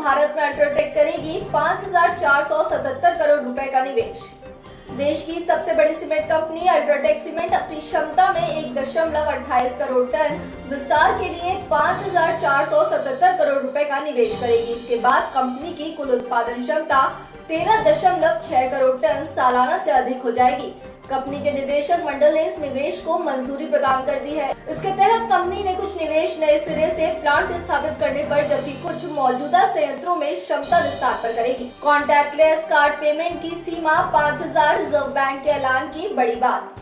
भारत में अल्ट्राटेक करेगी 5,477 करोड़ रुपए का निवेश। देश की सबसे बड़ी सीमेंट कंपनी अल्ट्राटेक सीमेंट अपनी क्षमता में 1.28 करोड़ टन विस्तार के लिए 5,477 करोड़ रुपए का निवेश करेगी। इसके बाद कंपनी की कुल उत्पादन क्षमता 13.6 करोड़ टन सालाना से अधिक हो जाएगी। कंपनी के निदेशक मंडल ने इस निवेश को मंजूरी प्रदान कर दी है। इसके तहत कंपनी ने कुछ निवेश नए सिरे से प्लांट स्थापित करने पर, जबकि कुछ मौजूदा संयंत्रों में क्षमता विस्तार पर करेगी। कॉन्टैक्टलेस कार्ड पेमेंट की सीमा 5,000 रिजर्व बैंक के ऐलान की बड़ी बात।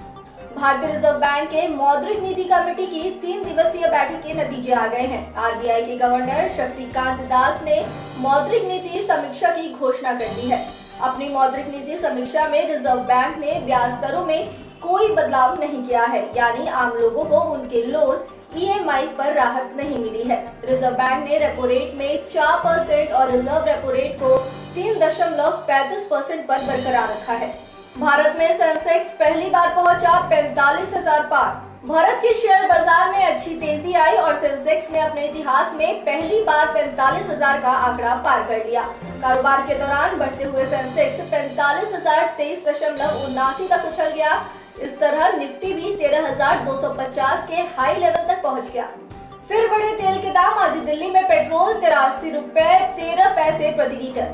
भारतीय रिजर्व बैंक के मौद्रिक नीति कमेटी की 3 दिवसीय बैठक के नतीजे आ गए हैं। आरबीआई के गवर्नर शक्तिकांत दास ने मौद्रिक नीति समीक्षा की घोषणा कर दी है। अपनी मौद्रिक नीति समीक्षा में रिजर्व बैंक ने ब्याज दरों में कोई बदलाव नहीं किया है, यानी आम लोगों को उनके लोन ईएमआई पर राहत नहीं मिली है। रिजर्व बैंक ने रेपो रेट में 4% और रिजर्व रेपो रेट को 3.35% पर बरकरार रखा है। भारत में सेंसेक्स पहली बार पहुंचा 45,000 पार। भारत के शेयर बाजार में अच्छी तेजी आई और सेंसेक्स ने अपने इतिहास में पहली बार 45,000 का आंकड़ा पार कर लिया। कारोबार के दौरान बढ़ते हुए सेंसेक्स 45,023.79 तक उछल गया। इस तरह निफ्टी भी 13,250 के हाई लेवल तक पहुंच गया। फिर बढ़े तेल के दाम। आज दिल्ली में पेट्रोल 83 रुपए 13 पैसे प्रति लीटर।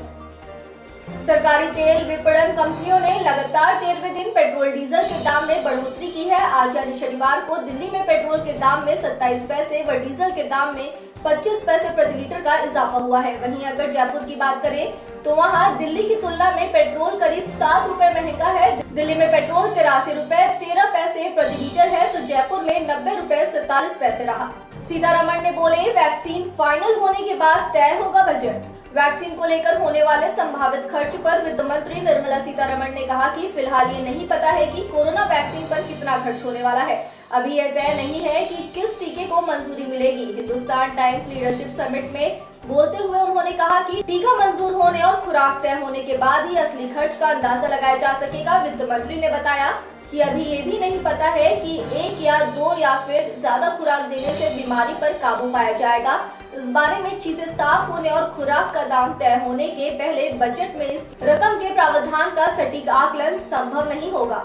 सरकारी तेल विपणन कंपनियों ने लगातार 13वें दिन पेट्रोल डीजल के दाम में बढ़ोतरी की है। आज यानी शनिवार को दिल्ली में पेट्रोल के दाम में 27 पैसे व डीजल के दाम में 25 पैसे प्रति लीटर का इजाफा हुआ है। वहीं अगर जयपुर की बात करें तो वहां दिल्ली की तुलना में पेट्रोल करीब 7 रुपए महंगा है। दिल्ली में पेट्रोल 83 रुपए 13 पैसे प्रति लीटर है, तो जयपुर में 90 रुपए 47 पैसे रहा। सीतारमण ने बोले, वैक्सीन फाइनल होने के बाद तय होगा बजट। वैक्सीन को लेकर होने वाले संभावित खर्च पर वित्त मंत्री निर्मला सीतारमण ने कहा कि फिलहाल ये नहीं पता है कि कोरोना वैक्सीन पर कितना खर्च होने वाला है। अभी यह तय नहीं है कि किस टीके को मंजूरी मिलेगी। हिंदुस्तान टाइम्स लीडरशिप समिट में बोलते हुए उन्होंने कहा कि टीका मंजूर होने और खुराक तय होने के बाद ही असली खर्च का अंदाजा लगाया जा सकेगा। वित्त मंत्री ने बताया कि अभी ये भी नहीं पता है कि 1 या 2 या फिर ज्यादा खुराक देने से बीमारी पर काबू पाया जाएगा। इस बारे में चीजें साफ होने और खुराक का दाम तय होने के पहले बजट में इस रकम के प्रावधान का सटीक आकलन संभव नहीं होगा।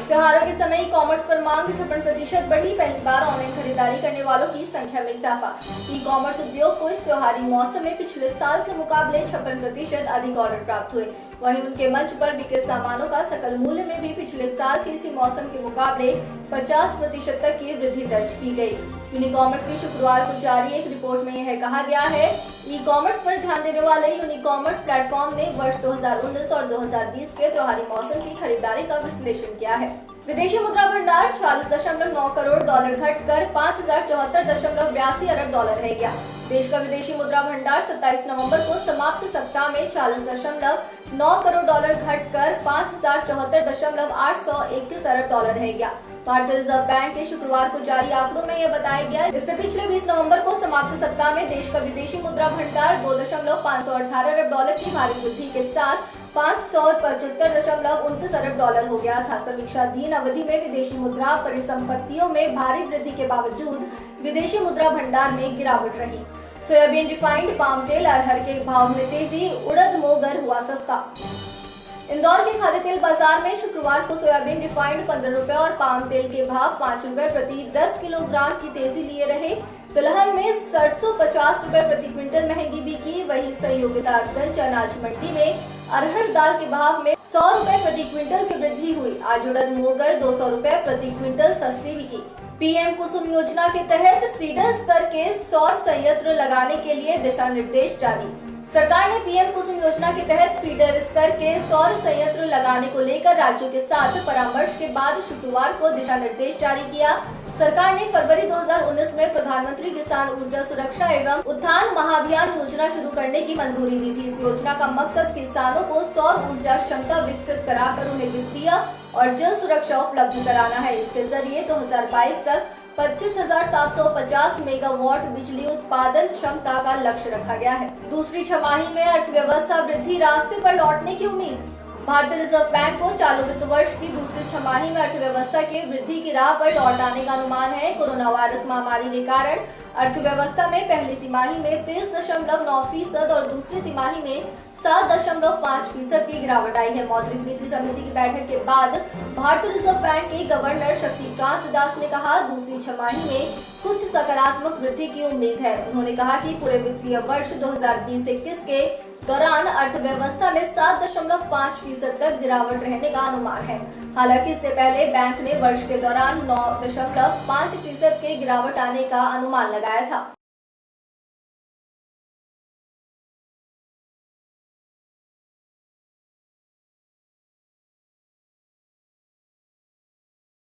त्योहारों के समय ई कॉमर्स पर मांग 56% बढ़ी। पहली बार ऑनलाइन खरीदारी करने वालों की संख्या में इजाफा। ई कॉमर्स उद्योग को इस त्योहारी मौसम में पिछले साल के मुकाबले 56% अधिक ऑर्डर प्राप्त हुए। वहीं उनके मंच पर बिके सामानों का सकल मूल्य में भी पिछले साल के इसी मौसम के मुकाबले 50% तक की वृद्धि दर्ज की गई। यूनिकॉमर्स की शुक्रवार को जारी एक रिपोर्ट में यह कहा गया है। ई कॉमर्स पर ध्यान देने वाले यूनिकॉमर्स प्लेटफॉर्म ने वर्ष 2019 और 2020 के त्योहारी मौसम की खरीदारी का विश्लेषण किया है। विदेशी मुद्रा भंडार 46.9 करोड़ डॉलर घटकर 5,074.82 अरब डॉलर रह गया। देश का विदेशी मुद्रा भंडार 27 नवंबर को समाप्त सप्ताह में 40.9 करोड़ डॉलर घटकर 5,074.821 अरब डॉलर रह गया। भारतीय रिजर्व बैंक के शुक्रवार को जारी आंकड़ों में यह बताया गया। इससे पिछले 20 नवंबर को समाप्त सप्ताह में देश का विदेशी मुद्रा भंडार 2.518 अरब डॉलर की भारी वृद्धि के साथ 575.29 अरब डॉलर हो गया था। समीक्षाधीन अवधि में विदेशी मुद्रा परिसंपत्तियों में भारी वृद्धि के बावजूद विदेशी मुद्रा भंडार में गिरावट रही। सोयाबीन, रिफाइंड पाम तेल, अरहर के भाव में तेजी, उड़द मोगर हुआ सस्ता। इंदौर के खाद्य तेल बाजार में शुक्रवार को सोयाबीन रिफाइंड 15 रुपए और पाम तेल के भाव 5 रुपए प्रति 10 किलोग्राम की तेजी लिए रहे। तिलहन में सरसों 50 रुपए प्रति क्विंटल महंगी बिकी। वहीं संयोगितागंज अनाज मंडी में अरहर दाल के भाव में 100 रुपए प्रति क्विंटल की वृद्धि हुई। आज उड़द मोगर 200 रुपए प्रति क्विंटल सस्ती बिकी। पीएम कुसुम योजना के तहत फीडर स्तर के सौर संयंत्र लगाने के लिए दिशा निर्देश जारी। सरकार ने पीएम कुसुम योजना के तहत फीडर स्तर के सौर संयंत्र लगाने को लेकर राज्यों के साथ परामर्श के बाद शुक्रवार को दिशा निर्देश जारी किया। सरकार ने फरवरी 2019 में प्रधानमंत्री किसान ऊर्जा सुरक्षा एवं उत्थान महाअभियान योजना शुरू करने की मंजूरी दी थी। इस योजना का मकसद किसानों को सौर ऊर्जा क्षमता विकसित कराकर उन्हें वित्तीय और जल सुरक्षा उपलब्ध कराना है। इसके जरिए 2022 तक 25,750 मेगावाट बिजली उत्पादन क्षमता का लक्ष्य रखा गया है। दूसरी छमाही में अर्थव्यवस्था वृद्धि रास्ते पर लौटने की उम्मीद। भारतीय रिजर्व बैंक को चालू वित्त वर्ष की दूसरी छमाही में अर्थव्यवस्था के वृद्धि की राह पर लौट आने का अनुमान है। कोरोना वायरस महामारी के कारण अर्थव्यवस्था में पहली तिमाही में 23.9% और दूसरी तिमाही में 7.5% की गिरावट आई है। मौद्रिक नीति समिति की बैठक के बाद भारतीय रिजर्व बैंक के गवर्नर शक्तिकांत दास ने कहा, दूसरी छमाही में कुछ सकारात्मक वृद्धि की उम्मीद है। उन्होंने कहा कि पूरे वित्तीय वर्ष 2020-21 के दौरान अर्थव्यवस्था में 7.5% तक गिरावट रहने का अनुमान है। हालांकि इससे पहले बैंक ने वर्ष के दौरान 9.5% के गिरावट आने का अनुमान लगाया था।